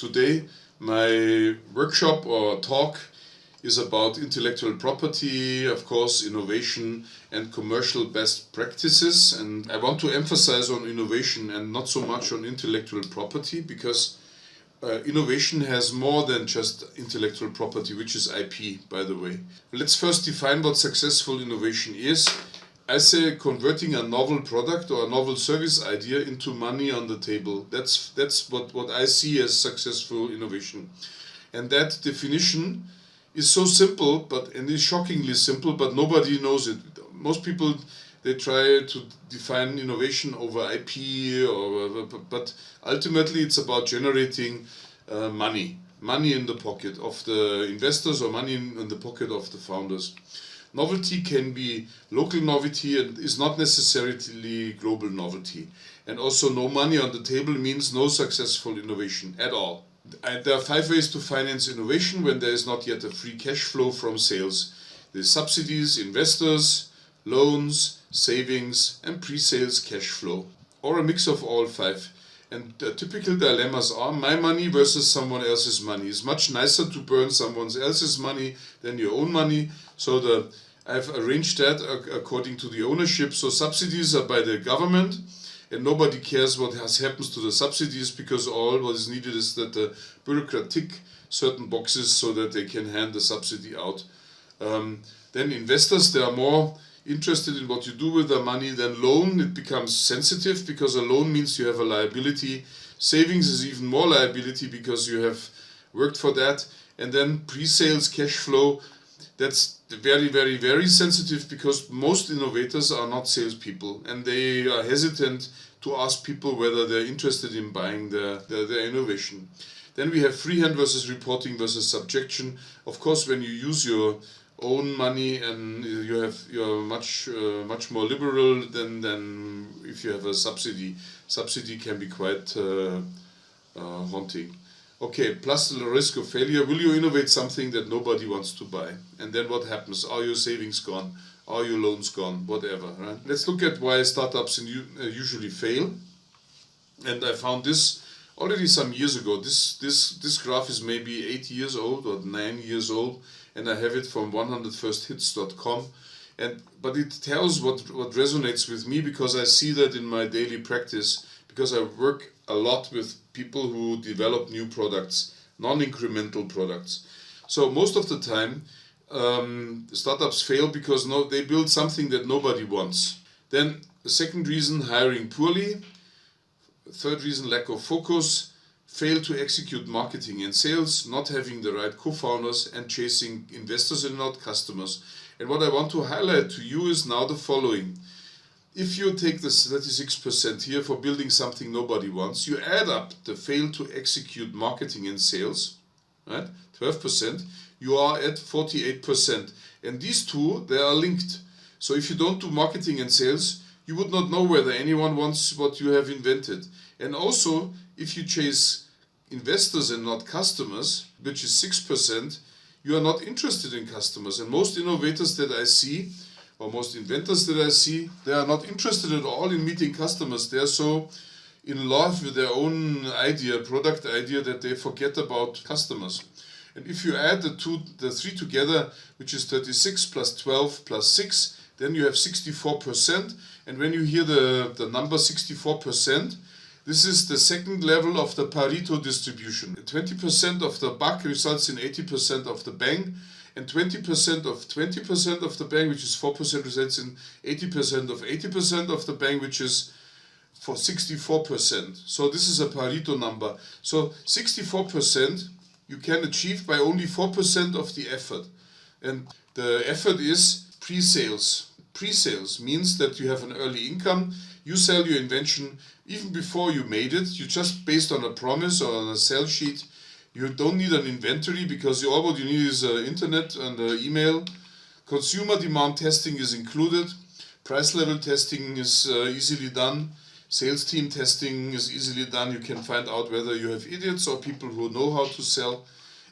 Today my workshop or talk is about intellectual property, of course, innovation and commercial best practices. And I want to emphasize on innovation and not so much on intellectual property, because innovation has more than just intellectual property, which is IP, by the way. Let's first define what successful innovation is. I say converting a novel product or a novel service idea into money on the table. That's what I see as successful innovation. And that definition is so simple, and is shockingly simple, but nobody knows it. Most people, they try to define innovation over IP, but ultimately it's about generating money in the pocket of the investors or money in the pocket of the founders. Novelty can be local novelty and is not necessarily global novelty. And also no money on the table means no successful innovation at all. There are 5 ways to finance innovation when there is not yet a free cash flow from sales. There's subsidies, investors, loans, savings and pre-sales cash flow, or a mix of all 5. And typical dilemmas are: my money versus someone else's money. It's much nicer to burn someone else's money than your own money. So I've arranged that according to the ownership. So subsidies are by the government, and nobody cares what happens to the subsidies, because all what is needed is that the bureaucrat tick certain boxes so that they can hand the subsidy out. Then investors, they are more interested in what you do with the money. Then loan, it becomes sensitive, because a loan means you have a liability. Savings is even more liability because you have worked for that. And then pre-sales cash flow, that's very, very, very sensitive, because most innovators are not salespeople and they are hesitant to ask people whether they're interested in buying their innovation. Then we have freehand versus reporting versus subjection. Of course, when you use your own money and you're much more liberal than if you have a subsidy. Subsidy can be quite haunting. Okay, plus the risk of failure. Will you innovate something that nobody wants to buy? And then what happens? Are your savings gone? Are your loans gone? Whatever, right? Let's look at why startups usually fail. And I found this already some years ago. This graph is maybe 8 years old or 9 years old, and I have it from 100firsthits.com. But it tells what resonates with me, because I see that in my daily practice, because I work a lot with people who develop new products, non-incremental products. So most of the time, startups fail because they build something that nobody wants. Then the second reason, hiring poorly. Third reason, lack of focus. Fail to execute marketing and sales, not having the right co-founders, and chasing investors and not customers. And what I want to highlight to you is now the following. If you take the 36% here for building something nobody wants, you add up the fail to execute marketing and sales, right? 12%, you are at 48%. And these two, they are linked. So if you don't do marketing and sales, you would not know whether anyone wants what you have invented. And also, if you chase investors and not customers, which is 6%, you are not interested in customers. And most innovators that I see, or most inventors that I see, they are not interested at all in meeting customers. They are so in love with their own idea, product idea, that they forget about customers. And if you add the three together, which is 36 plus 12 plus 6, then you have 64%. And when you hear the number 64%, this is the second level of the Pareto distribution. 20% of the buck results in 80% of the bang, and 20% of the bang, which is 4%, results in 80% of the bang, which is for 64%. So this is a Pareto number. So 64% you can achieve by only 4% of the effort. And the effort is pre-sales. Pre-sales means that you have an early income. You sell your invention even before you made it. You just based on a promise or on a sell sheet. You don't need an inventory, because all what you need is internet and email. Consumer demand testing is included. Price level testing is easily done. Sales team testing is easily done. You can find out whether you have idiots or people who know how to sell.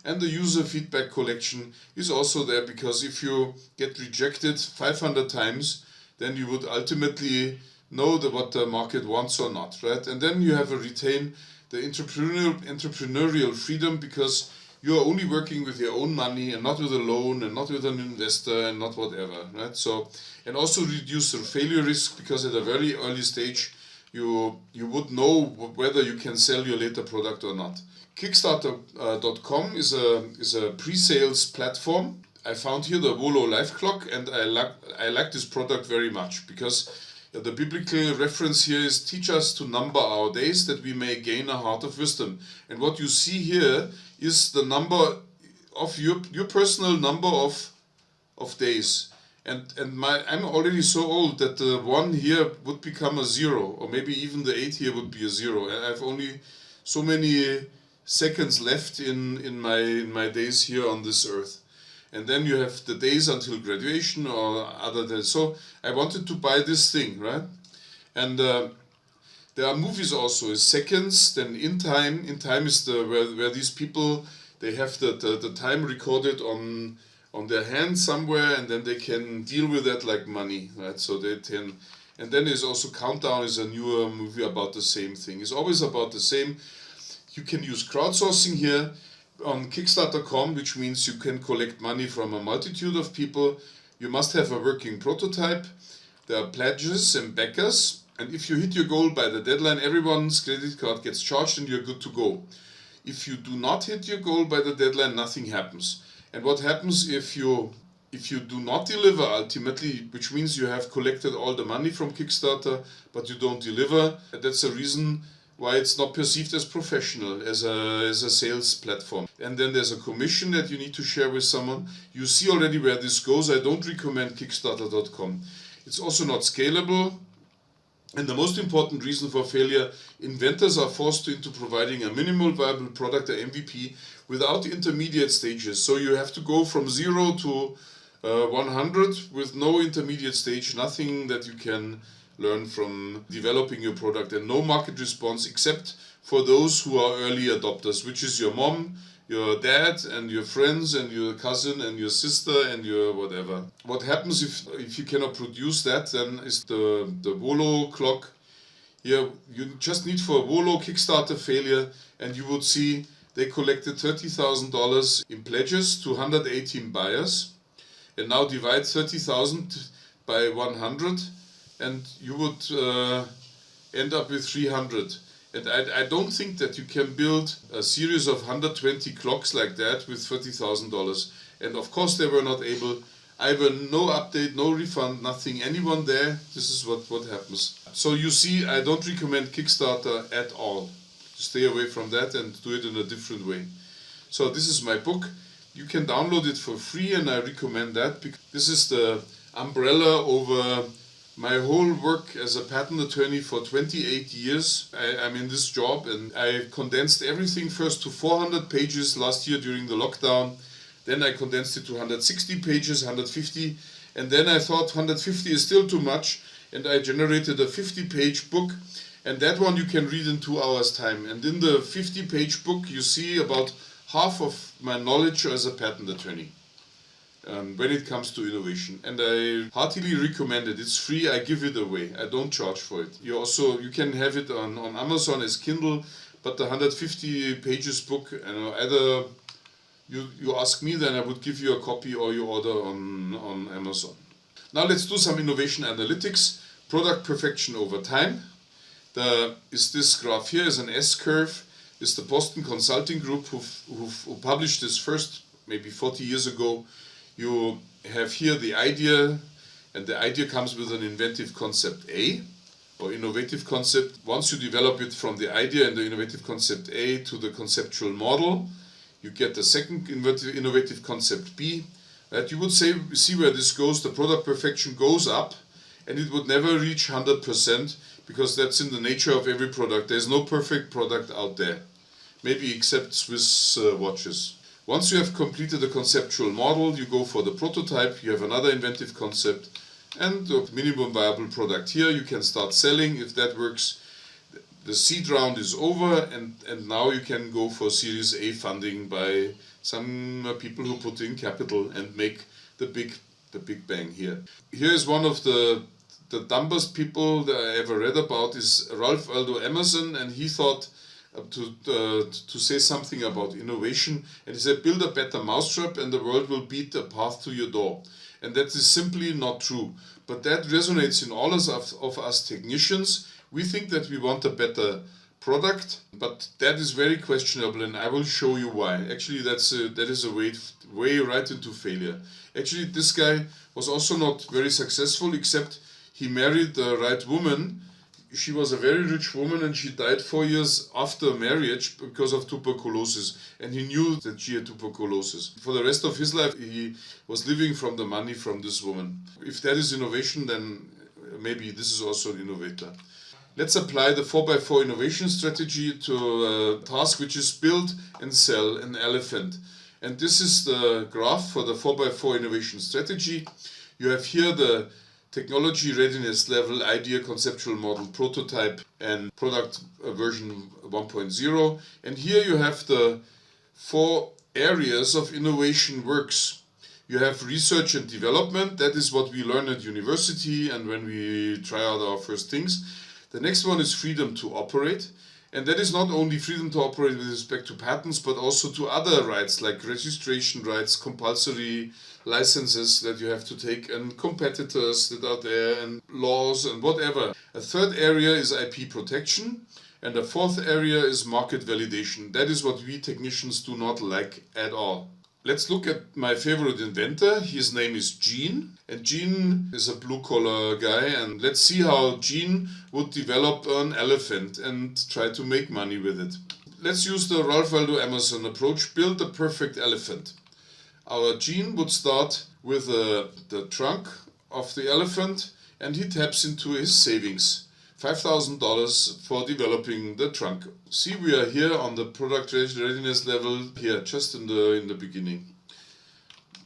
And the user feedback collection is also there, because if you get rejected 500 times, then you would ultimately know what the market wants or not, right? And then you have to retain the entrepreneurial freedom, because you are only working with your own money and not with a loan and not with an investor and not whatever, right? So, and also reduce the failure risk, because at a very early stage you would know whether you can sell your later product or not. Kickstarter.com is a pre-sales platform. I found here the Volo Life Clock, and I like this product very much, because the biblical reference here is, teach us to number our days that we may gain a heart of wisdom. And what you see here is the number of your personal number of days. And I'm already so old that the 1 here would become a 0, or maybe even the 8 here would be a 0. And I have only so many seconds left in my days here on this earth. And then you have the days until graduation or other days. So I wanted to buy this thing, right? And there are movies also, is seconds, then in time. In time is where these people, they have the time recorded on their hand somewhere, and then they can deal with that like money, right? So they can, and then there's also Countdown, is a newer movie about the same thing. It's always about the same. You can use crowdsourcing here on Kickstarter.com, which means you can collect money from a multitude of people. You must have a working prototype. There are pledges and backers, and if you hit your goal by the deadline, everyone's credit card gets charged and you're good to go. If you do not hit your goal by the deadline, nothing happens. And what happens if you do not deliver ultimately, which means you have collected all the money from Kickstarter but you don't deliver, that's a reason why it's not perceived as professional, as a sales platform. And then there's a commission that you need to share with someone. You see already where this goes. I don't recommend Kickstarter.com. It's also not scalable. And the most important reason for failure, inventors are forced into providing a minimal viable product, a MVP, without intermediate stages. So you have to go from 0 to 100 with no intermediate stage, nothing that you can learn from developing your product, and no market response except for those who are early adopters, which is your mom, your dad, and your friends, and your cousin, and your sister, and your whatever. What happens if you cannot produce that, then is the Volo clock. Here you just need for Volo Kickstarter failure, and you would see they collected $30,000 in pledges to 118 buyers, and now divide 30,000 by 100, and you would end up with 300. And I don't think that you can build a series of 120 clocks like that with $30,000. And of course they were not able. Either no update, no refund, nothing, anyone there. This is what happens. So you see, I don't recommend Kickstarter at all. Stay away from that and do it in a different way. So this is my book. You can download it for free, and I recommend that, because this is the umbrella over my whole work as a patent attorney for 28 years. I'm in this job, and I condensed everything first to 400 pages last year during the lockdown. Then I condensed it to 160 pages, 150, and then I thought 150 is still too much, and I generated a 50-page book, and that one you can read in 2 hours time. And in the 50-page book you see about half of my knowledge as a patent attorney. When it comes to innovation, and I heartily recommend it. It's free. I give it away. I don't charge for it. You can have it on Amazon as Kindle, but the 150 pages book, either you ask me, then I would give you a copy, or you order on Amazon. Now let's do some innovation analytics. Product perfection over time. This graph here is an S-curve. It's the Boston Consulting Group who published this first, maybe 40 years ago. You have here the idea, and the idea comes with an inventive concept A, or innovative concept. Once you develop it from the idea and the innovative concept A to the conceptual model, you get the second innovative concept B. Right? You would see where this goes. The product perfection goes up, and it would never reach 100%, because that's in the nature of every product. There's no perfect product out there, maybe except Swiss watches. Once you have completed the conceptual model, you go for the prototype, you have another inventive concept, and the minimum viable product. Here you can start selling. If that works, the seed round is over, and now you can go for Series A funding by some people who put in capital and make the big bang here. Here is one of the the dumbest people that I ever read about is Ralph Waldo Emerson, and he thought to say something about innovation, and he said, build a better mousetrap and the world will beat a path to your door. And that is simply not true. But that resonates in all of us technicians. We think that we want a better product, but that is very questionable, and I will show you why. Actually, that is a way right into failure. Actually, this guy was also not very successful, except he married the right woman. She was a very rich woman and she died 4 years after marriage because of tuberculosis, and he knew that she had tuberculosis. For the rest of his life he was living from the money from this woman. If that is innovation, then maybe this is also an innovator. Let's apply the 4x4 innovation strategy to a task which is build and sell an elephant. And this is the graph for the 4x4 innovation strategy. You have here the technology readiness level, idea, conceptual model, prototype, and product version 1.0. And here you have the 4 areas of innovation works. You have research and development. That is what we learn at university and when we try out our first things. The next one is freedom to operate. And that is not only freedom to operate with respect to patents, but also to other rights like registration rights, compulsory licenses that you have to take, and competitors that are there, and laws and whatever. A third area is IP protection, and a fourth area is market validation. That is what we technicians do not like at all. Let's look at my favorite inventor. His name is Gene, and Gene is a blue-collar guy, and let's see how Gene would develop an elephant and try to make money with it. Let's use the Ralph Waldo Emerson approach, build the perfect elephant. Our Gene would start with the trunk of the elephant, and he taps into his savings. $5,000 for developing the trunk. See, we are here on the product readiness level here, just in the beginning.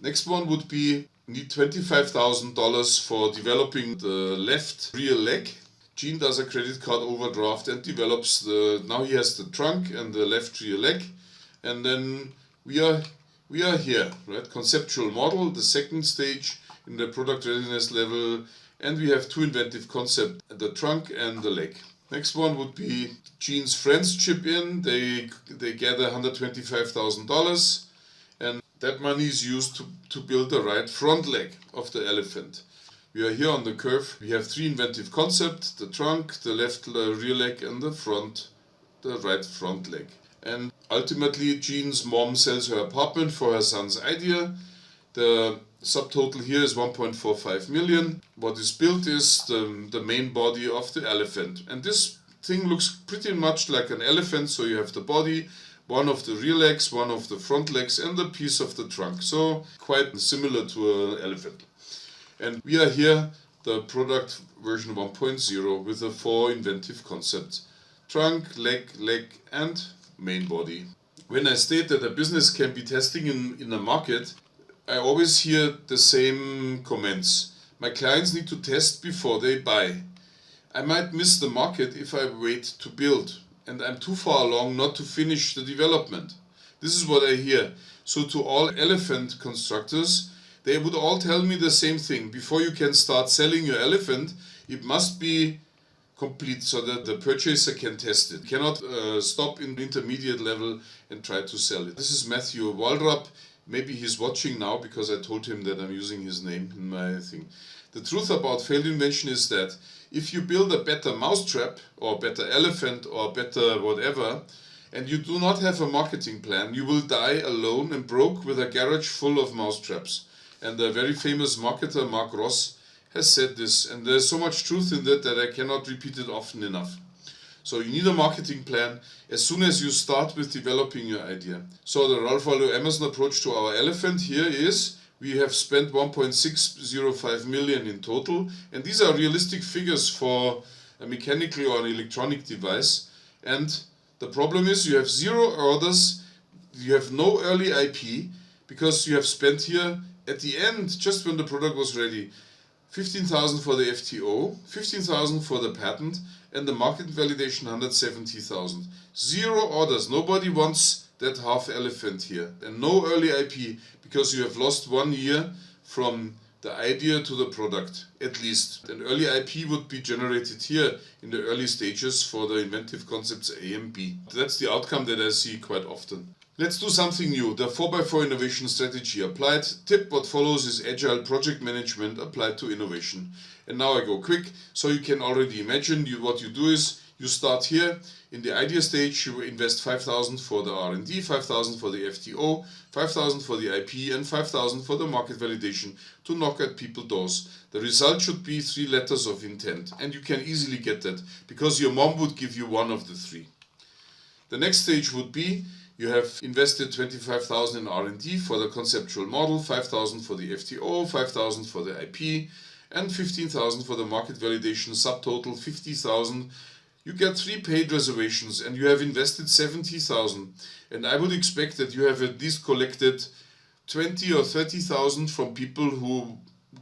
Next one would be need $25,000 for developing the left rear leg. Gene does a credit card overdraft and develops now he has the trunk and the left rear leg, and then we are here, right? Conceptual model, the second stage in the product readiness level, and we have 2 inventive concepts, the trunk and the leg. Next one would be Gene's friends chip in. They gather $125,000, and that money is used to build the right front leg of the elephant. We are here on the curve. We have 3 inventive concepts, the trunk, the left rear leg, and the right front leg. And ultimately, Gene's mom sells her apartment for her son's idea. The subtotal here is 1.45 million. What is built is the main body of the elephant. And this thing looks pretty much like an elephant. So you have the body, one of the rear legs, one of the front legs, and a piece of the trunk. So quite similar to an elephant. And we are here, the product version 1.0 with the 4 inventive concepts. Trunk, leg, and main body. When I state that a business can be testing in a market, I always hear the same comments. My clients need to test before they buy. I might miss the market if I wait to build, and I'm too far along not to finish the development. This is what I hear. So to all elephant constructors, they would all tell me the same thing. Before you can start selling your elephant, it must be complete so that the purchaser can test it. Cannot stop in the intermediate level and try to sell it. This is Matthew Waldrop. Maybe he's watching now because I told him that I'm using his name in my thing. The truth about failed invention is that if you build a better mousetrap or better elephant or better whatever, and you do not have a marketing plan, you will die alone and broke with a garage full of mousetraps. And the very famous marketer Mark Ross has said this, and there's so much truth in that that I cannot repeat it often enough. So you need a marketing plan as soon as you start with developing your idea. So the Ralph Waldo Emerson approach to our elephant here is, we have spent 1.605 million in total, and these are realistic figures for a mechanical or an electronic device. And the problem is you have 0 orders, you have no early IP, because you have spent here at the end, just when the product was ready, 15,000 for the FTO, 15,000 for the patent, and the market validation 170,000. 0 orders. Nobody wants that half elephant here. And no early IP, because you have lost 1 year from the idea to the product, at least. An early IP would be generated here in the early stages for the inventive concepts A and B. That's the outcome that I see quite often. Let's do something new. The 4x4 innovation strategy applied. Tip: what follows is agile project management applied to innovation. And now I go quick, so you can already imagine what you do is you start here in the idea stage. You invest 5,000 for the R&D, 5,000 for the FTO, 5,000 for the IP, and 5,000 for the market validation to knock at people's doors. The result should be 3 letters of intent, and you can easily get that because your mom would give you one of the 3. The next stage would be you have invested 25,000 in R&D for the conceptual model, 5,000 for the FTO, 5,000 for the IP, and 15,000 for the market validation, subtotal 50,000. You get 3 paid reservations and you have invested 70,000. And I would expect that you have at least collected 20 or 30,000 from people who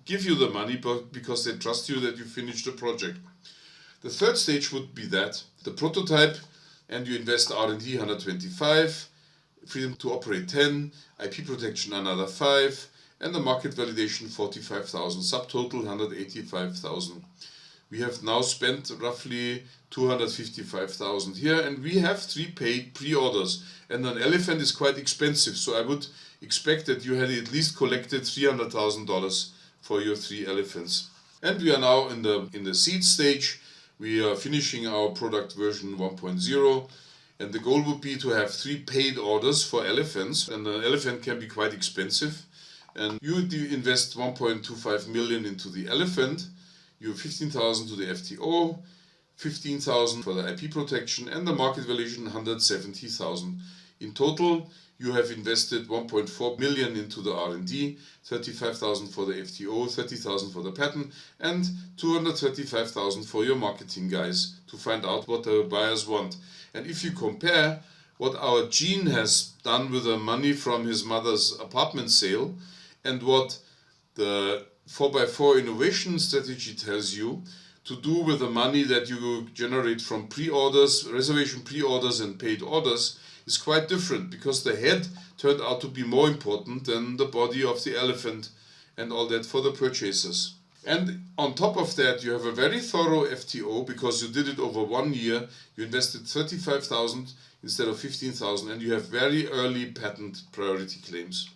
give you the money because they trust you that you finish the project. The third stage would be that, the prototype, and you invest R&D 125, freedom to operate 10, IP protection another 5, and the market validation 45,000, subtotal 185,000. We have now spent roughly 255,000 here, and we have 3 paid pre-orders. And an elephant is quite expensive, so I would expect that you had at least collected $300,000 for your 3 elephants. And we are now in the seed stage. We are finishing our product version 1.0, and the goal would be to have 3 paid orders for elephants, and an elephant can be quite expensive. And you invest 1.25 million into the elephant, you have 15,000 to the FTO, 15,000 for the IP protection, and the market valuation 170,000. In total, you have invested 1.4 million into the R&D, 35,000 for the FTO, 30,000 for the patent, and 235,000 for your marketing guys to find out what the buyers want. And if you compare what our Gene has done with the money from his mother's apartment sale and what the 4x4 innovation strategy tells you to do with the money that you generate from pre-orders, reservation pre-orders and paid orders, is quite different, because the head turned out to be more important than the body of the elephant and all that for the purchasers. And on top of that, you have a very thorough FTO because you did it over 1 year. You invested 35,000 instead of 15,000, and you have very early patent priority claims.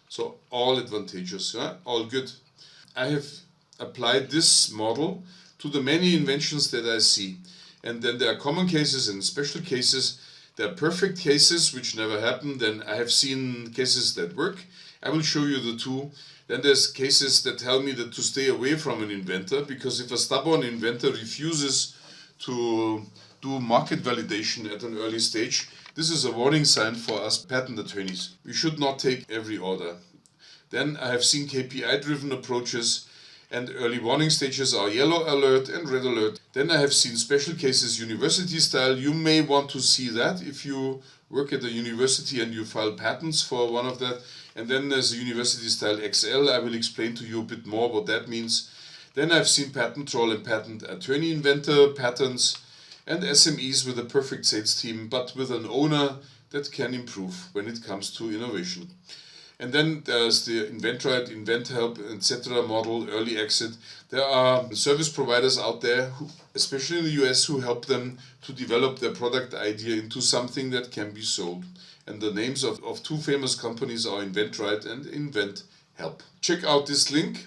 So all advantageous, yeah? All good. I have applied this model to the many inventions that I see. And then there are common cases and special cases. There are perfect cases which never happen. Then I have seen cases that work. I will show you the 2. Then there's cases that tell me that to stay away from an inventor, because if a stubborn inventor refuses to do market validation at an early stage, this is a warning sign for us patent attorneys. We should not take every order. Then I have seen KPI-driven approaches, and early warning stages are yellow alert and red alert. Then I have seen special cases university style. You may want to see that if you work at a university and you file patents for one of that. And then there's a university style XL. I will explain to you a bit more what that means. Then I've seen patent troll and patent attorney inventor patents, and SMEs with a perfect sales team, but with an owner that can improve when it comes to innovation. And then there's the invent right, invent help, etc. model, early exit. There are service providers out there, especially in the US, who help them to develop their product idea into something that can be sold. And the names of 2 famous companies are Invent Right and Invent Help. Check out this link,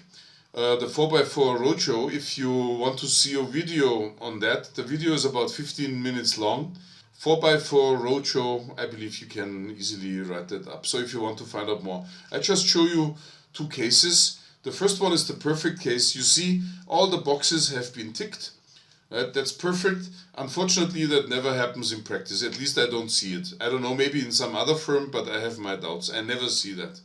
the 4x4 Roadshow, if you want to see a video on that. The video is about 15 minutes long. 4x4 Roadshow, I believe you can easily write that up. So if you want to find out more, I just show you 2 cases. The first one is the perfect case. You see all the boxes have been ticked. Right? That's perfect. Unfortunately, that never happens in practice. At least I don't see it. I don't know, maybe in some other firm, but I have my doubts. I never see that.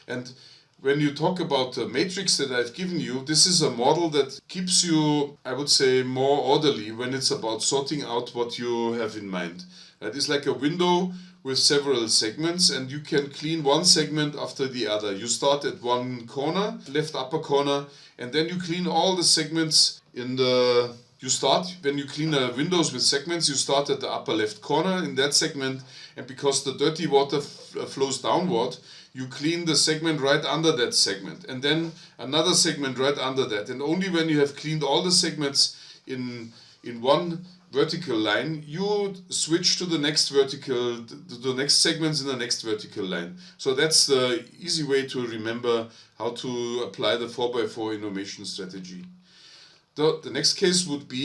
And when you talk about the matrix that I've given you, this is a model that keeps you, I would say, more orderly when it's about sorting out what you have in mind. It's like a window with several segments, and you can clean one segment after the other. You start at one corner, left upper corner, and then you clean all the segments in the... when you clean windows with segments, you start at the upper left corner in that segment, and because the dirty water flows downward, you clean the segment right under that segment, and then another segment right under that. And only when you have cleaned all the segments in one vertical line, you switch to the next vertical, to the next segments in the next vertical line. So that's the easy way to remember how to apply the 4x4 innovation strategy. The next case would be,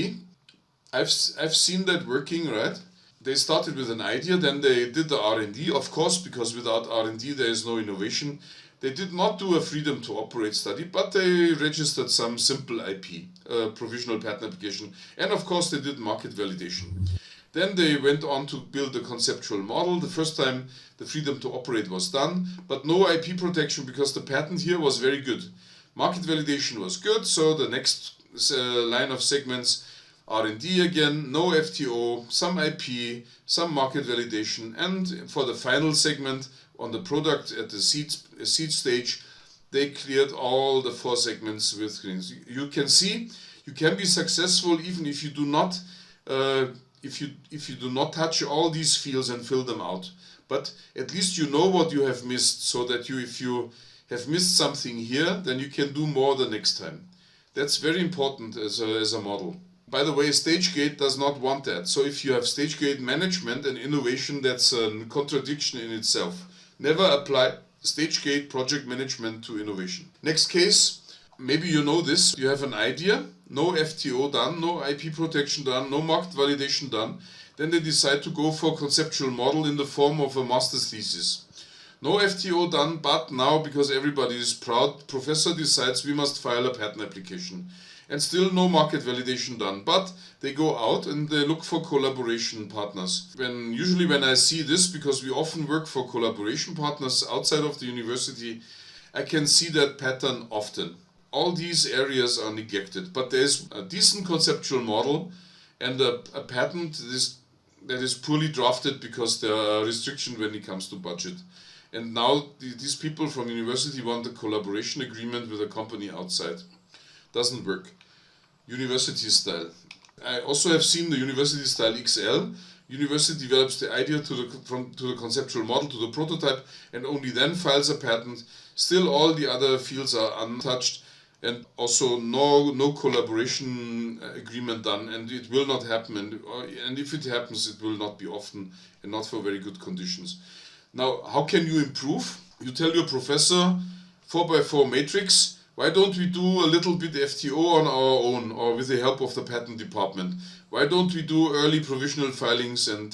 I've seen that working, right? They started with an idea, then they did the R&D, of course, because without R&D there is no innovation. They did not do a freedom to operate study, but they registered some simple IP, provisional patent application, and of course they did market validation. Then they went on to build a conceptual model. The first time the freedom to operate was done, but no IP protection because the patent here was very good. Market validation was good, so the next line of segments, R&D again, no FTO, some IP, some market validation, and for the final segment on the product at the seed stage, they cleared all the 4 segments with greens. You can see you can be successful even if you do not if you do not touch all these fields and fill them out. But at least you know what you have missed, so that if you have missed something here, then you can do more the next time. That's very important as a model. By the way, StageGate does not want that. So if you have StageGate management and innovation, that's a contradiction in itself. Never apply StageGate project management to innovation. Next case, maybe you know this. You have an idea, no FTO done, no IP protection done, no market validation done. Then they decide to go for a conceptual model in the form of a master's thesis. No FTO done, but now, because everybody is proud, professor decides we must file a patent application. And still no market validation done, but they go out and they look for collaboration partners. Usually when I see this, because we often work for collaboration partners outside of the university, I can see that pattern often. All these areas are neglected, but there is a decent conceptual model and a patent that is poorly drafted because there are restrictions when it comes to budget. And now these people from university want a collaboration agreement with a company outside. Doesn't work. University style. I also have seen the university style XL. University develops the idea to the conceptual model, to the prototype, and only then files a patent. Still all the other fields are untouched, and also no collaboration agreement done, and it will not happen, and if it happens it will not be often and not for very good conditions. Now, how can you improve? You tell your professor, 4x4 matrix, why don't we do a little bit FTO on our own or with the help of the patent department? Why don't we do early provisional filings and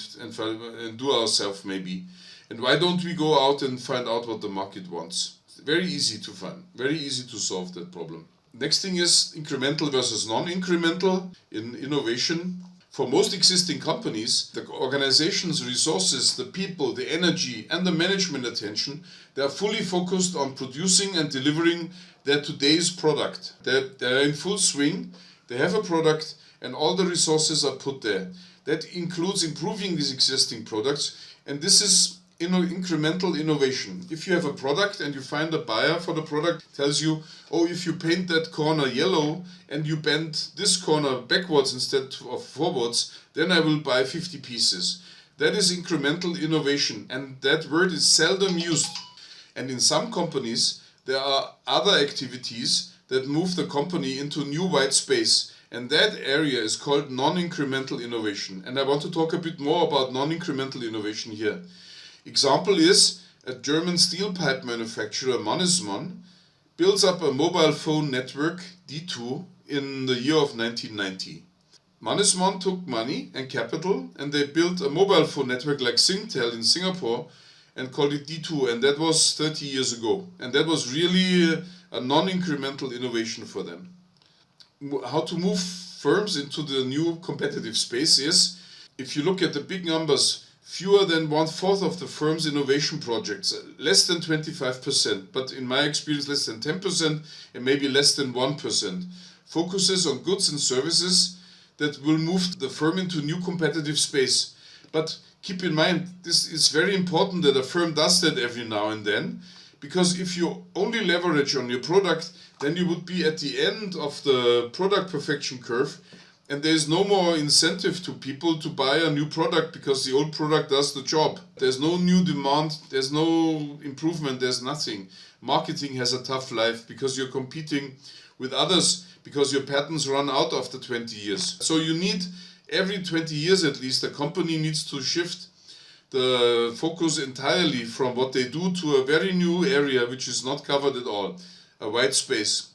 do ourselves maybe? And why don't we go out and find out what the market wants? Very easy to find, very easy to solve that problem. Next thing is incremental versus non-incremental in innovation. For most existing companies, the organization's resources, the people, the energy and the management attention, they are fully focused on producing and delivering their today's product. They're in full swing, they have a product and all the resources are put there. That includes improving these existing products, and this is incremental innovation. If you have a product and you find a buyer for the product, tells you, oh, if you paint that corner yellow and you bend this corner backwards instead of forwards, then I will buy 50 pieces. That is incremental innovation, and that word is seldom used. And in some companies, there are other activities that move the company into new white space, and that area is called non-incremental innovation. And I want to talk a bit more about non-incremental innovation here. Example is a German steel pipe manufacturer, Mannesmann, builds up a mobile phone network, D2, in the year of 1990. Mannesmann took money and capital and they built a mobile phone network like Singtel in Singapore and called it D2, and that was 30 years ago. And that was really a non-incremental innovation for them. How to move firms into the new competitive space is, if you look at the big numbers, fewer than 1/4 of the firm's innovation projects, less than 25%, but in my experience less than 10% and maybe less than 1%, focuses on goods and services that will move the firm into new competitive space. But keep in mind, this is very important that a firm does that every now and then, because if you only leverage on your product, then you would be at the end of the product perfection curve And there is no more incentive to people to buy a new product because the old product does the job. There's no new demand, there's no improvement, there's nothing. Marketing has a tough life because you're competing with others because your patents run out after 20 years. So you need, every 20 years at least, a company needs to shift the focus entirely from what they do to a very new area which is not covered at all, a white space.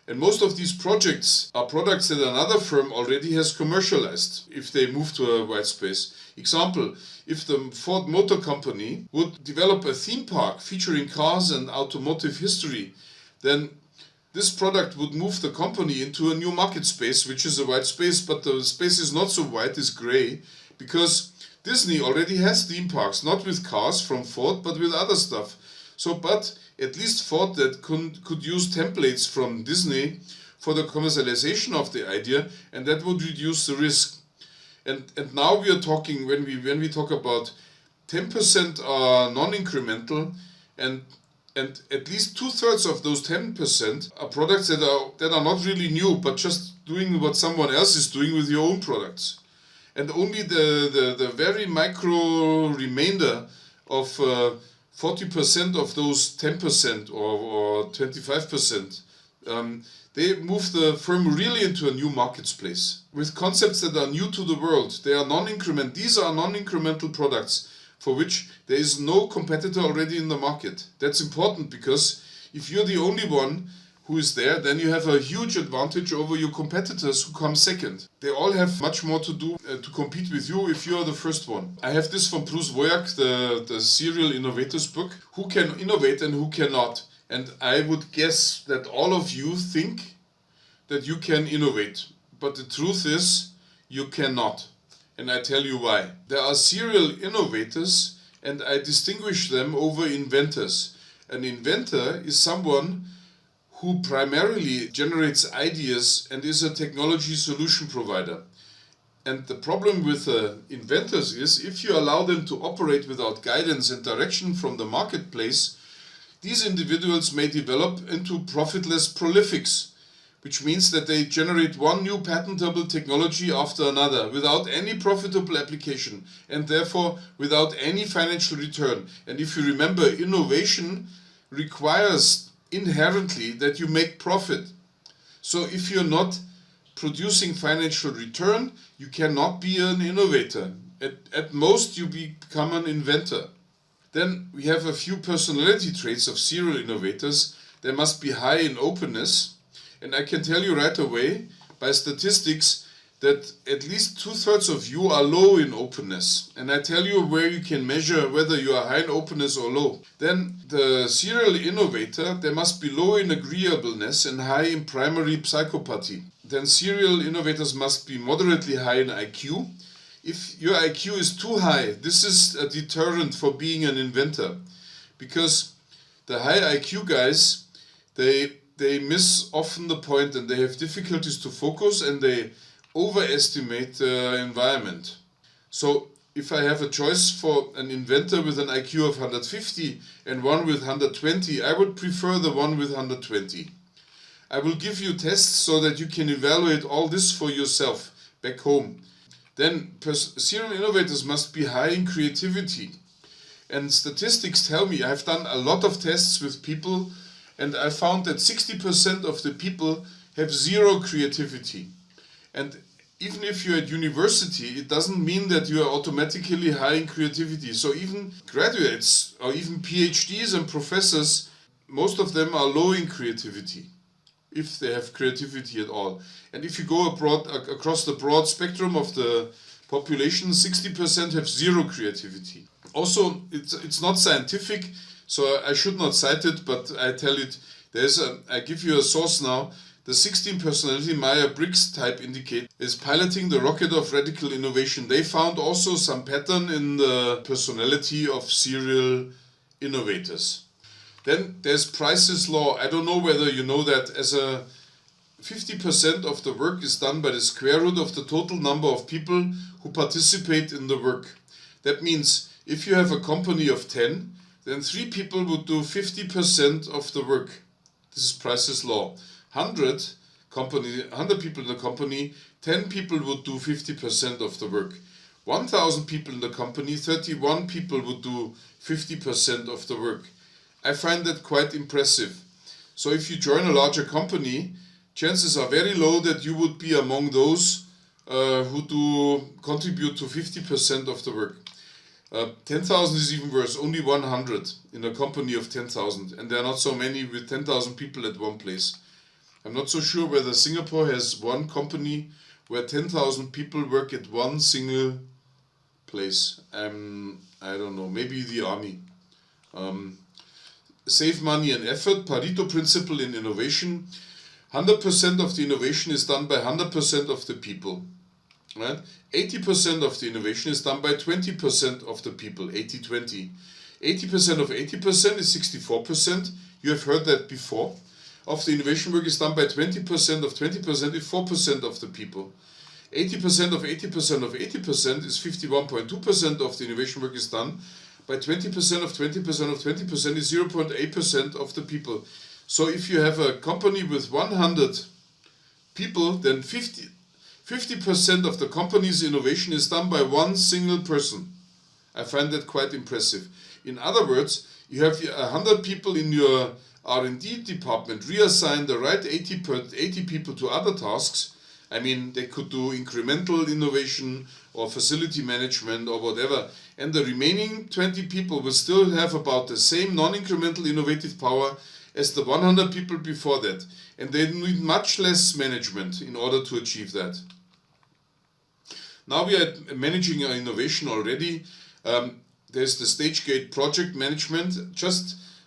And most of these projects are products that another firm already has commercialized if they move to a white space. Example, if the Ford Motor Company would develop a theme park featuring cars and automotive history, then this product would move the company into a new market space, which is a white space, but the space is not so white, it's gray, because Disney already has theme parks, not with cars from Ford, but with other stuff. So, but at least Ford that could use templates from Disney for the commercialization of the idea, and that would reduce the risk. And now we are talking, when we talk about 10% are non-incremental, and at least 2/3 of those 10% are products that are not really new, but just doing what someone else is doing with your own products. And only the very micro remainder of 40% of those 10% or 25%, they move the firm really into a new market space with concepts that are new to the world. They are non-incremental. These are non-incremental products for which there is no competitor already in the market. That's important because if you're the only one who is there, then you have a huge advantage over your competitors who come second. They all have much more to do to compete with you if you are the first one. I have this from Bruce Voyak, the Serial Innovators book, who can innovate and who cannot. And I would guess that all of you think that you can innovate. But the truth is, you cannot. And I tell you why. There are serial innovators, and I distinguish them over inventors. An inventor is someone who primarily generates ideas and is a technology solution provider. And the problem with inventors is if you allow them to operate without guidance and direction from the marketplace, these individuals may develop into profitless prolifics, which means that they generate one new patentable technology after another without any profitable application and therefore without any financial return. And if you remember, innovation requires inherently that you make profit. So if you're not producing financial return, you cannot be an innovator. At most you become an inventor. Then we have a few personality traits of serial innovators. They must be high in openness. And I can tell you right away by statistics that at least 2/3 of you are low in openness. And I tell you where you can measure whether you are high in openness or low. Then the serial innovator, they must be low in agreeableness and high in primary psychopathy. Then serial innovators must be moderately high in IQ. If your IQ is too high, this is a deterrent for being an inventor. Because the high IQ guys, they miss often the point and they have difficulties to focus and they overestimate the environment. So if I have a choice for an inventor with an IQ of 150 and one with 120, I would prefer the one with 120. I will give you tests so that you can evaluate all this for yourself back home. Then serial innovators must be high in creativity. And statistics tell me, I've done a lot of tests with people and I found that 60% of the people have zero creativity. And even if you're at university, it doesn't mean that you are automatically high in creativity. So even graduates or even PhDs and professors, most of them are low in creativity, if they have creativity at all. And if you go across the broad spectrum of the population, 60% have zero creativity. Also, it's not scientific, so I should not cite it, but I tell it. I give you a source now. The 16 personality Myers-Briggs type indicate is piloting the rocket of radical innovation. They found also some pattern in the personality of serial innovators. Then there's Price's law. I don't know whether you know that. As a 50% of the work is done by the square root of the total number of people who participate in the work. That means if you have a company of 10, then 3 people would do 50% of the work. This is Price's law. 100 people in the company, 10 people would do 50% of the work. 1,000 people in the company, 31 people would do 50% of the work. I find that quite impressive. So if you join a larger company, chances are very low that you would be among those who do contribute to 50% of the work. 10,000 is even worse, only 100 in a company of 10,000, and there are not so many with 10,000 people at one place. I'm not so sure whether Singapore has one company where 10,000 people work at one single place. I don't know, maybe the army. Save money and effort, Pareto principle in innovation. 100% of the innovation is done by 100% of the people. Right? 80% of the innovation is done by 20% of the people, 80-20. 80% of 80% is 64%. You have heard that before. Of the innovation work is done by 20% of 20% is 4% of the people. 80% of 80% of 80% is 51.2% of the innovation work is done by 20% of 20% of 20% is 0.8% of the people. So if you have a company with 100 people, then 50% of the company's innovation is done by one single person. I find that quite impressive. In other words, you have 100 people in your R&D department, reassign the right 80 people to other tasks. I mean, they could do incremental innovation or facility management or whatever. And the remaining 20 people will still have about the same non-incremental innovative power as the 100 people before that. And they need much less management in order to achieve that. Now we are managing our innovation already. There's the stage gate project management.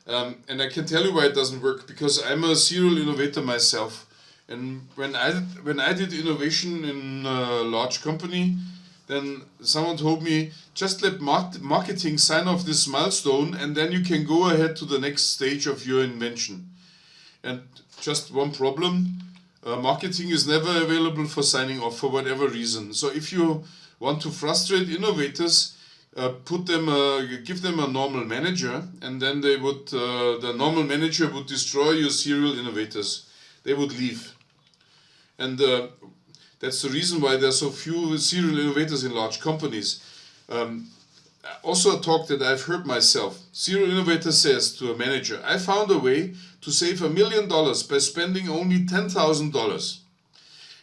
And I can tell you why it doesn't work, because I'm a serial innovator myself. And when I did innovation in a large company, then someone told me, just let marketing sign off this milestone and then you can go ahead to the next stage of your invention. And just one problem, marketing is never available for signing off for whatever reason. So if you want to frustrate innovators, give them a normal manager, and then the normal manager would destroy your serial innovators. They would leave. And that's the reason why there are so few serial innovators in large companies. Also a talk that I've heard myself. Serial innovator says to a manager, I found a way to save $1 million by spending only $10,000.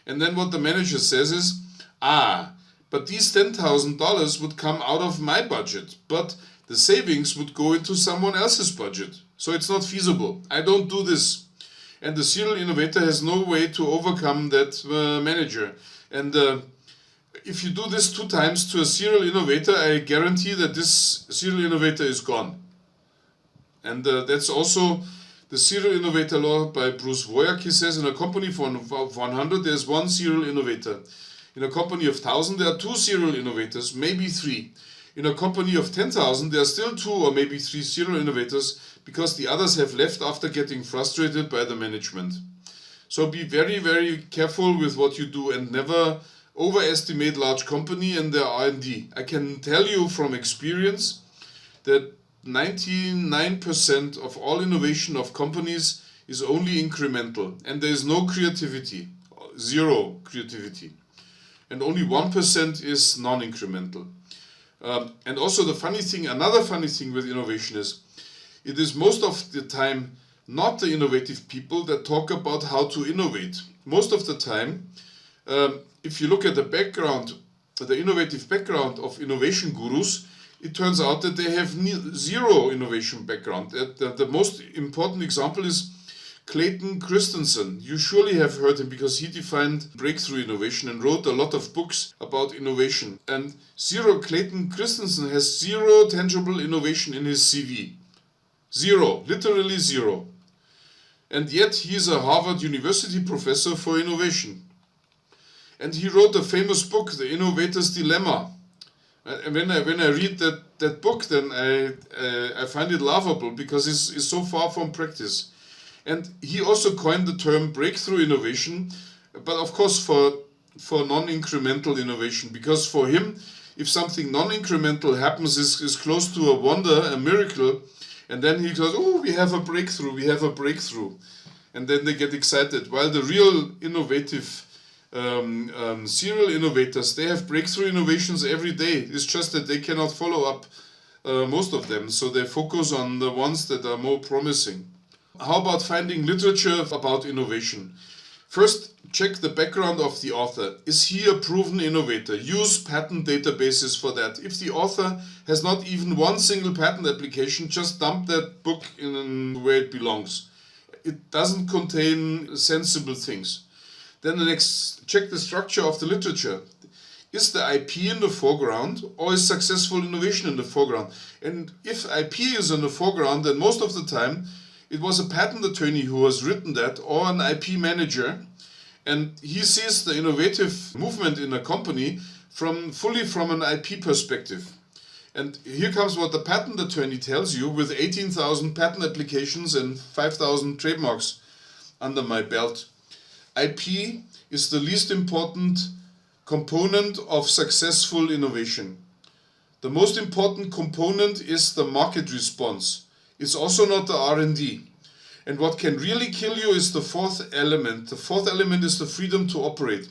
And then what the manager says is, but these $10,000 would come out of my budget, but the savings would go into someone else's budget. So it's not feasible. I don't do this. And the serial innovator has no way to overcome that manager. And if you do this 2 times to a serial innovator, I guarantee that this serial innovator is gone. And that's also the serial innovator law by Bruce Voyak. He says in a company of 100 there's 1 serial innovator. In a company of 1,000 there are 2 serial innovators, maybe 3. In a company of 10,000 there are still 2 or maybe 3 serial innovators, because the others have left after getting frustrated by the management. So be very, very careful with what you do and never overestimate large company and their R&D. I can tell you from experience that 99% of all innovation of companies is only incremental, and there is no creativity, 0 creativity. And only 1% is non-incremental. And also another funny thing with innovation is, it is most of the time not the innovative people that talk about how to innovate. Most of the time, if you look at the background, the innovative background of innovation gurus, it turns out that they have 0 innovation background. The most important example is Clayton Christensen. You surely have heard him because he defined breakthrough innovation and wrote a lot of books about innovation. And Clayton Christensen has 0 tangible innovation in his CV. 0, literally 0. And yet he is a Harvard University professor for innovation. And he wrote a famous book, The Innovator's Dilemma. And when I read that book, then I find it laughable because it's so far from practice. And he also coined the term breakthrough innovation, but of course for non-incremental innovation, because for him, if something non-incremental happens, is close to a wonder, a miracle, and then he goes, oh, we have a breakthrough. And then they get excited. While the real innovative serial innovators, they have breakthrough innovations every day. It's just that they cannot follow up most of them, so they focus on the ones that are more promising. How about finding literature about innovation? First, check the background of the author. Is he a proven innovator? Use patent databases for that. If the author has not even one single patent application, just dump that book in where it belongs. It doesn't contain sensible things. Then the next, check the structure of the literature. Is the IP in the foreground, or is successful innovation in the foreground? And if IP is in the foreground, then most of the time it was a patent attorney who has written that, or an IP manager, and he sees the innovative movement in a company fully from an IP perspective. And here comes what the patent attorney tells you: with 18,000 patent applications and 5,000 trademarks under my belt, IP is the least important component of successful innovation. The most important component is the market response. It's also not the R&D. And what can really kill you is the fourth element. The fourth element is the freedom to operate.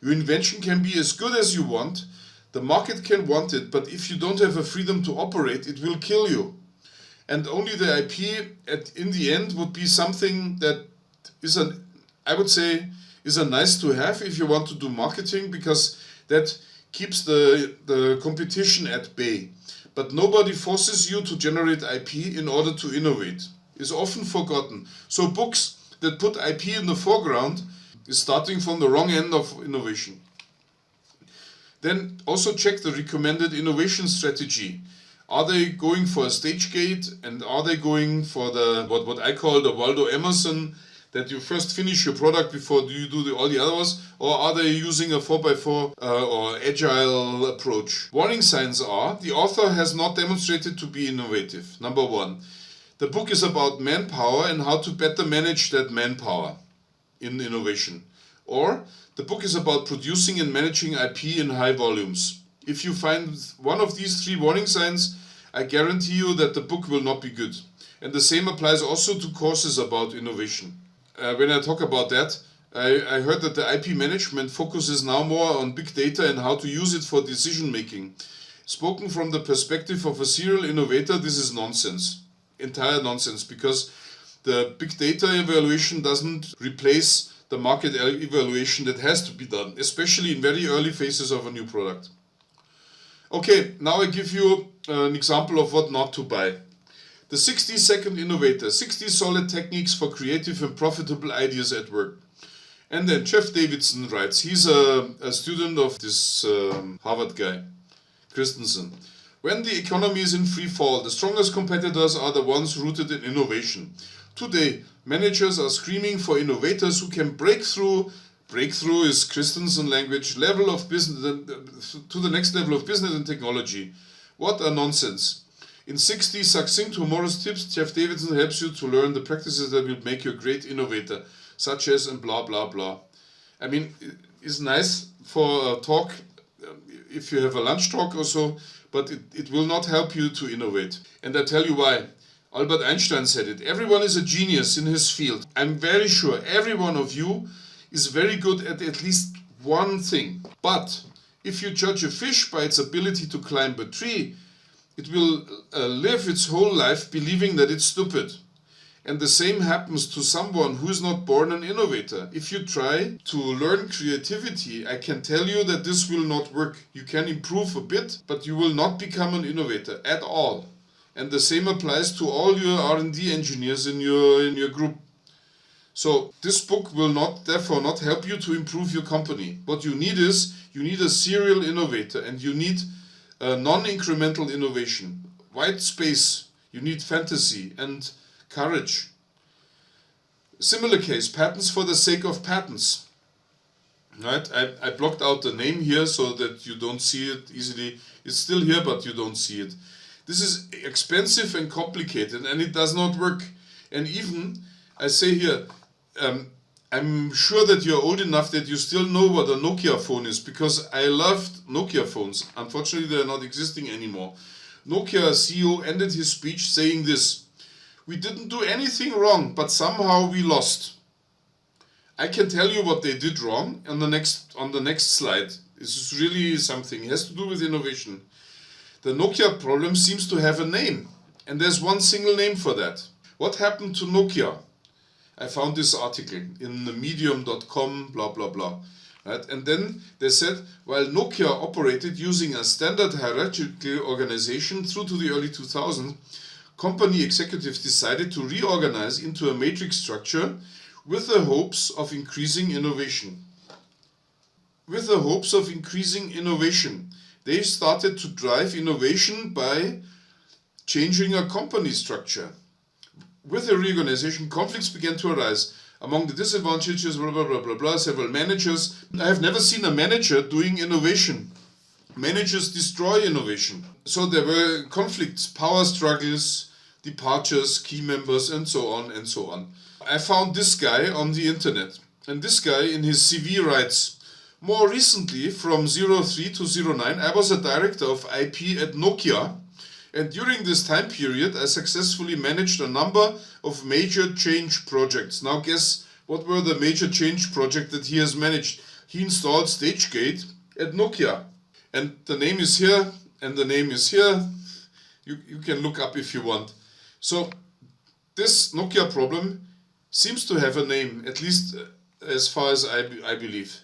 Your invention can be as good as you want. The market can want it, but if you don't have a freedom to operate, it will kill you. And only the IP in the end would be something that is I would say, is a nice to have if you want to do marketing, because that keeps the competition at bay. But nobody forces you to generate IP in order to innovate. It's often forgotten. So books that put IP in the foreground is starting from the wrong end of innovation. Then also check the recommended innovation strategy. Are they going for a stage gate, and are they going for the what I call the Waldo Emerson, that you first finish your product before you do all the others, or are they using a 4x4 or agile approach? Warning signs are: the author has not demonstrated to be innovative. Number one, the book is about manpower and how to better manage that manpower in innovation. Or the book is about producing and managing IP in high volumes. If you find one of these three warning signs, I guarantee you that the book will not be good. And the same applies also to courses about innovation. When I talk about that, I heard that the IP management focuses now more on big data and how to use it for decision making. Spoken from the perspective of a serial innovator, this is nonsense. Entire nonsense, because the big data evaluation doesn't replace the market evaluation that has to be done, especially in very early phases of a new product. Okay, now I give you an example of what not to buy. The 60-second innovator, 60 solid techniques for creative and profitable ideas at work. And then Jeff Davidson writes, he's a student of this Harvard guy, Christensen. When the economy is in free fall, the strongest competitors are the ones rooted in innovation. Today, managers are screaming for innovators who can break through. Breakthrough is Christensen language, level of business to the next level of business and technology. What a nonsense. In 60 succinct humorous tips, Jeff Davidson helps you to learn the practices that will make you a great innovator, such as and blah blah blah. I mean, it's nice for a talk if you have a lunch talk or so, but it will not help you to innovate. And I tell you why. Albert Einstein said it. Everyone is a genius in his field. I'm very sure every one of you is very good at least one thing. But if you judge a fish by its ability to climb a tree, it will live its whole life believing that it's stupid. And the same happens to someone who is not born an innovator. If you try to learn creativity, I can tell you that this will not work. You can improve a bit, but you will not become an innovator at all. And the same applies to all your R&D engineers in your group. So this book will therefore not help you to improve your company. What you need is, you need a serial innovator, and you need non-incremental innovation, white space. You need fantasy and courage. Similar case, patents for the sake of patents. Right? I blocked out the name here so that you don't see it easily. It's still here, but you don't see it. This is expensive and complicated, and it does not work. And even, I say here, I'm sure that you're old enough that you still know what a Nokia phone is, because I loved Nokia phones. Unfortunately, they're not existing anymore. Nokia CEO ended his speech saying this: "We didn't do anything wrong, but somehow we lost." I can tell you what they did wrong on the next slide. This is really something. It has to do with innovation. The Nokia problem seems to have a name, and there's one single name for that. What happened to Nokia? I found this article in medium.com, blah blah blah. Right? And then they said, while Nokia operated using a standard hierarchical organization through to the early 2000s, company executives decided to reorganize into a matrix structure with the hopes of increasing innovation. With the hopes of increasing innovation. They started to drive innovation by changing a company structure. With the reorganization, conflicts began to arise. Among the disadvantages, blah, blah, blah, blah, blah, several managers. I have never seen a manager doing innovation. Managers destroy innovation. So there were conflicts, power struggles, departures, key members, and so on and so on. I found this guy on the internet. And this guy in his CV writes, more recently, from 03 to 09, I was a director of IP at Nokia. And during this time period, I successfully managed a number of major change projects. Now guess what were the major change projects that he has managed? He installed StageGate at Nokia. And the name is here, and the name is here. You can look up if you want. So this Nokia problem seems to have a name, at least as far as I believe.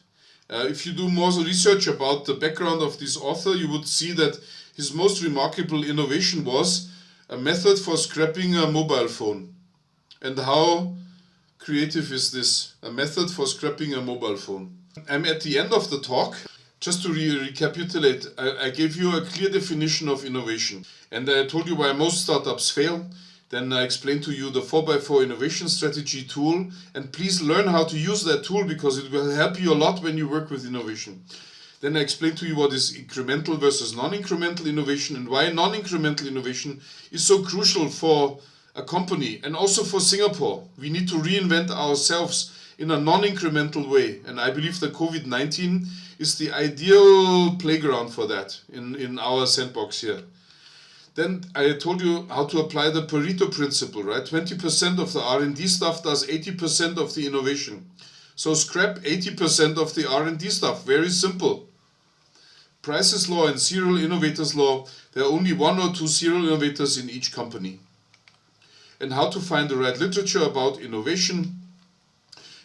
If you do more research about the background of this author, you would see that his most remarkable innovation was a method for scrapping a mobile phone. And how creative is this? A method for scrapping a mobile phone. I'm at the end of the talk. Just to recapitulate, I gave you a clear definition of innovation. And I told you why most startups fail. Then I explained to you the 4x4 innovation strategy tool. And please learn how to use that tool because it will help you a lot when you work with innovation. Then I explained to you what is incremental versus non-incremental innovation and why non-incremental innovation is so crucial for a company and also for Singapore. We need to reinvent ourselves in a non-incremental way. And I believe that COVID-19 is the ideal playground for that in our sandbox here. Then I told you how to apply the Pareto principle, right? 20% of the R&D stuff does 80% of the innovation. So scrap 80% of the R&D stuff. Very simple. Price's law and serial innovators law, there are only one or two serial innovators in each company. And how to find the right literature about innovation.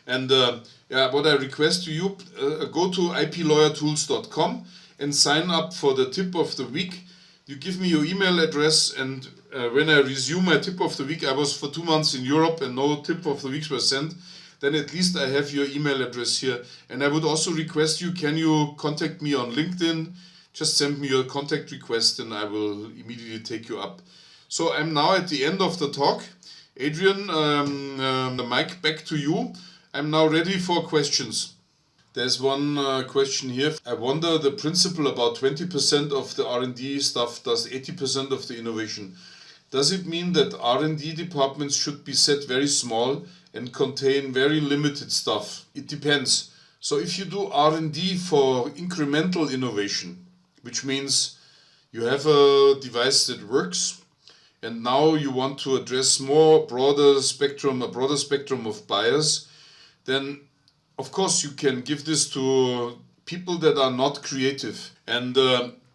And what I request to you, go to iplawyertools.com and sign up for the tip of the week. You give me your email address, and when I resume my tip of the week, I was for 2 months in Europe and no tip of the weeks was sent. Then at least I have your email address here. And I would also request you, can you contact me on LinkedIn? Just send me your contact request and I will immediately take you up. So I'm now at the end of the talk. Adrian, the mic back to you. I'm now ready for questions. There's one question here. I wonder the principle about 20% of the R&D stuff does 80% of the innovation. Does it mean that R&D departments should be set very small and contain very limited stuff? It depends. So if you do R&D for incremental innovation, which means you have a device that works and now you want to address a broader spectrum of buyers, then of course you can give this to people that are not creative. And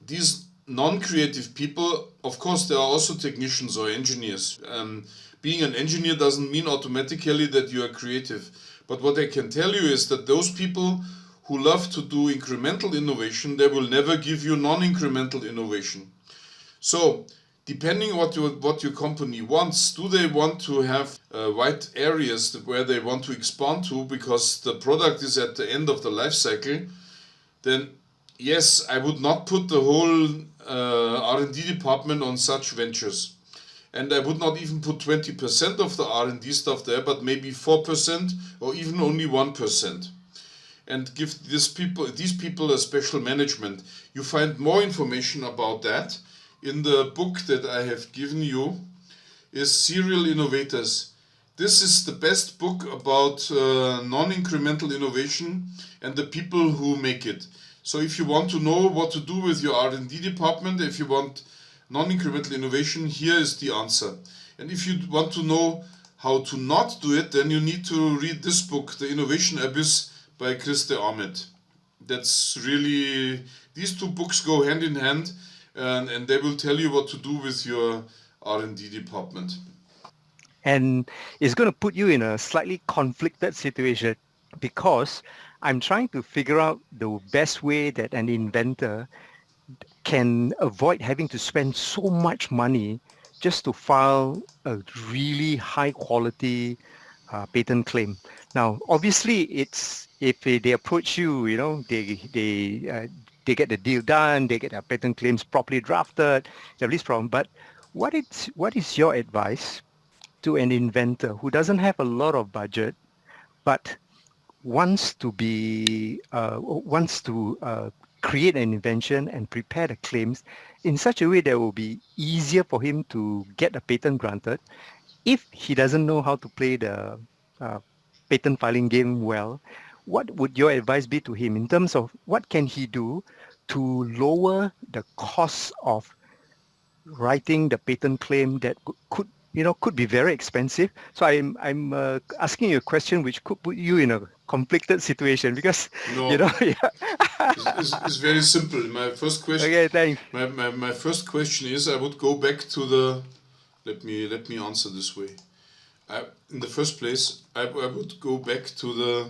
these non-creative people, of course there are also technicians or engineers. Being an engineer doesn't mean automatically that you are creative. But what I can tell you is that those people who love to do incremental innovation, they will never give you non-incremental innovation. So, depending what your company wants, do they want to have wide areas where they want to expand to because the product is at the end of the life cycle, then yes, I would not put the whole R&D department on such ventures. And I would not even put 20% of the R&D stuff there, but maybe 4% or even only 1%. And give these people a special management. You find more information about that in the book that I have given you, is Serial Innovators. This is the best book about non-incremental innovation and the people who make it. So if you want to know what to do with your R&D department, if you want non-incremental innovation, here is the answer. And if you want to know how to not do it, then you need to read this book, The Innovation Abyss by Chris de Ahmed. That's really, these two books go hand in hand, and they will tell you what to do with your R&D department. And it's going to put you in a slightly conflicted situation because I'm trying to figure out the best way that an inventor can avoid having to spend so much money just to file a really high quality patent claim. Now, obviously, it's if they approach you, they get the deal done, they get their patent claims properly drafted, they have this problem. But what is your advice to an inventor who doesn't have a lot of budget but wants to create an invention and prepare the claims in such a way that will be easier for him to get a patent granted if he doesn't know how to play the uh, patent filing game well? What would your advice be to him in terms of what can he do to lower the cost of writing the patent claim that could be very expensive? So I'm asking you a question which could put you in a conflicted situation because No, yeah. it's very simple. My first question, Okay, thanks. my first question is, I would go back to the. Let me answer this way. In the first place, I would go back to the.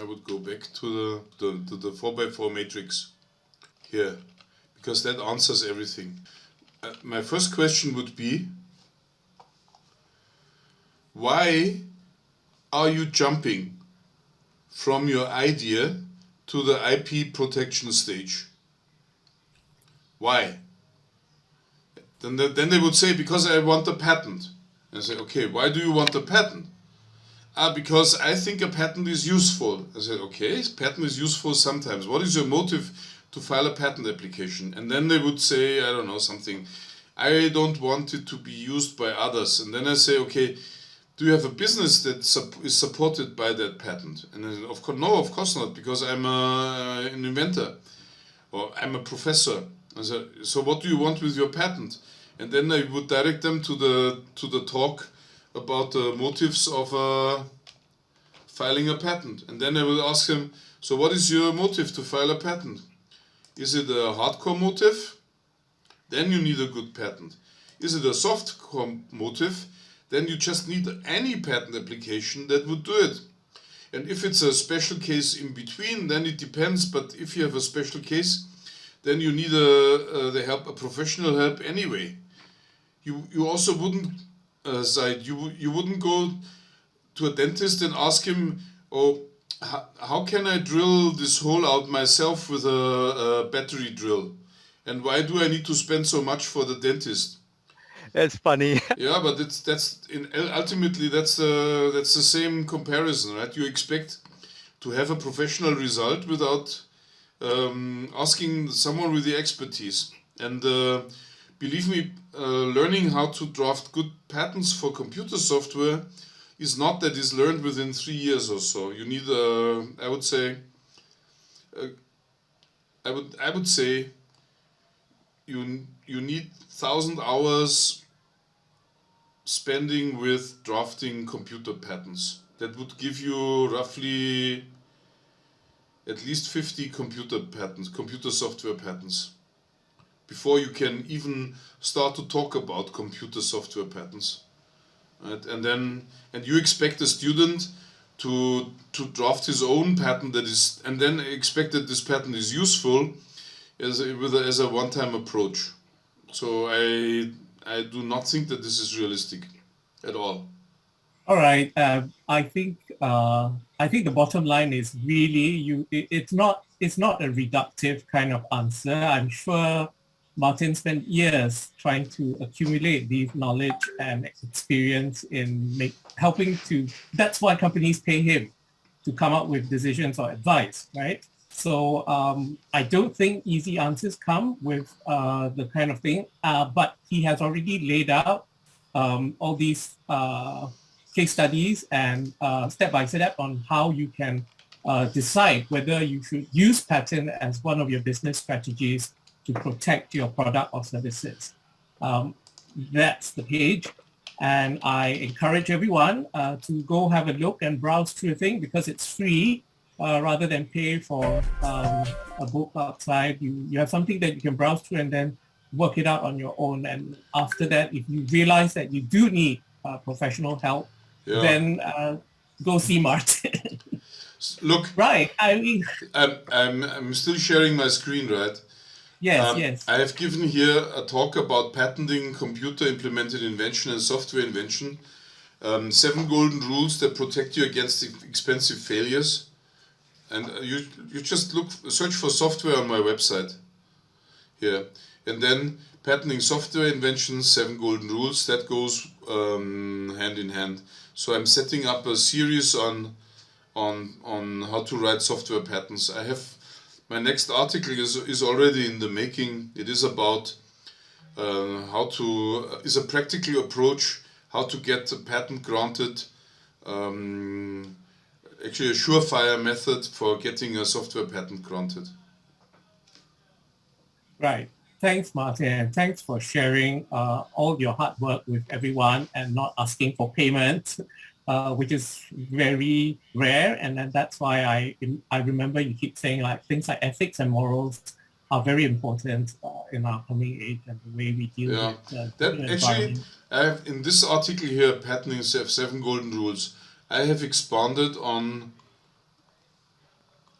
I would go back to the 4x4 matrix here, because that answers everything. My first question would be, why are you jumping from your idea to the IP protection stage? Why? Then they would say, because I want a patent. And I say, okay, why do you want a patent? Because I think a patent is useful. I said, okay, patent is useful sometimes. What is your motive to file a patent application? And then they would say, I don't know, something. I don't want it to be used by others. And then I say, okay, do you have a business that is supported by that patent? And then, of course, no, of course not, because I'm an inventor or I'm a professor. I said, so what do you want with your patent? And then I would direct them to the talk about the motives of filing a patent. And then I will ask him, so what is your motive to file a patent? Is it a hardcore motive? Then you need a good patent. Is it a softcore motive? Then you just need any patent application that would do it. And if it's a special case in between, then it depends. But if you have a special case, then you need a professional help anyway. You also wouldn't you wouldn't go to a dentist and ask him, oh, how can I drill this hole out myself with a battery drill? And why do I need to spend so much for the dentist? That's funny. Yeah, but ultimately that's the same comparison, right? You expect to have a professional result without asking someone with the expertise. And believe me, learning how to draft good patents for computer software is not that is learned within 3 years or so. You need, I would say, I would say, you need 1,000 hours spending with drafting computer patents. That would give you roughly at least 50 computer software patents, before you can even start to talk about computer software patents. Right? And you expect a student to draft his own patent and then expect that this patent is useful as a one-time approach. So I do not think that this is realistic at all. All right. I think the bottom line is really it's not a reductive kind of answer. I'm sure Martin spent years trying to accumulate these knowledge and experience in helping to. That's why companies pay him to come up with decisions or advice, right? So I don't think easy answers come with the kind of thing, but he has already laid out all these case studies and step-by-step on how you can decide whether you should use patent as one of your business strategies to protect your product or services. That's the page. And I encourage everyone to go have a look and browse through the thing because it's free rather than pay for a book outside. You have something that you can browse through and then work it out on your own. And after that, if you realize that you do need professional help, then go see Martin. Look, right. I mean, I'm still sharing my screen, right? Yes, yes. I have given here a talk about patenting computer implemented invention and software invention. 7 golden rules that protect you against expensive failures. And you just search for software on my website here. And then patenting software inventions, 7 golden rules, that goes hand in hand. So I'm setting up a series on how to write software patents. I have my next article is already in the making. It is about is a practical approach how to get a patent granted. Actually, a surefire method for getting a software patent granted. Right. Thanks, Martin, and thanks for sharing all your hard work with everyone and not asking for payment, which is very rare. And then that's why I remember you keep saying like things like ethics and morals are very important in our coming age and the way we deal with that actually, I have in this article here, patenting 7 golden rules, I have expanded on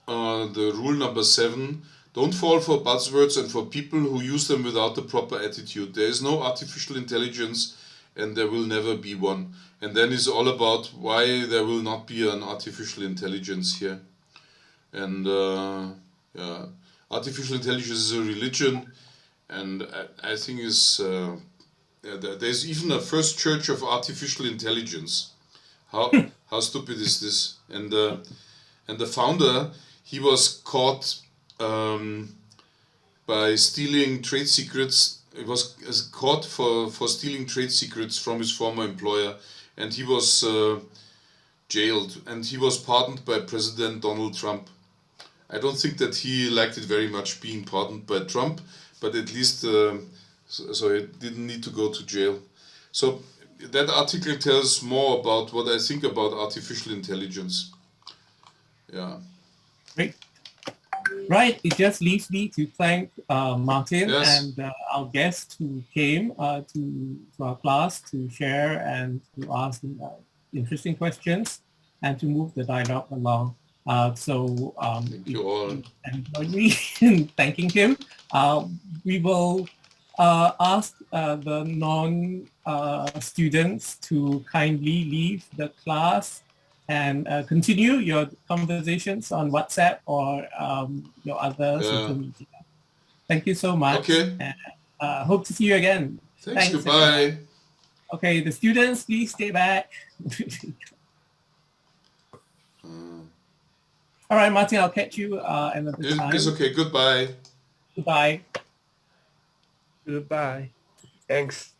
the rule number 7. Don't fall for buzzwords and for people who use them without the proper attitude. There is no artificial intelligence and there will never be one. And then it's all about why there will not be an artificial intelligence here. And artificial intelligence is a religion, and I think there's even a first church of artificial intelligence. How stupid is this? And the founder, he was caught by stealing trade secrets. He was caught for stealing trade secrets from his former employer, and he was jailed, and he was pardoned by President Donald Trump. I don't think that he liked it very much being pardoned by Trump, but at least so he didn't need to go to jail. So that article tells more about what I think about artificial intelligence. Yeah. Great. Right. It just leaves me to thank Martin and our guest who came to our class to share and to ask interesting questions and to move the dialogue along. Thank you all. And me thanking him. We will ask the non-students to kindly leave the class and continue your conversations on WhatsApp or your other social media. Thank you so much. Okay. And, hope to see you again. Thanks goodbye. Everyone. Okay, the students, please stay back. All right, Martin, I'll catch you another time. It's okay. Goodbye. Goodbye. Goodbye. Thanks.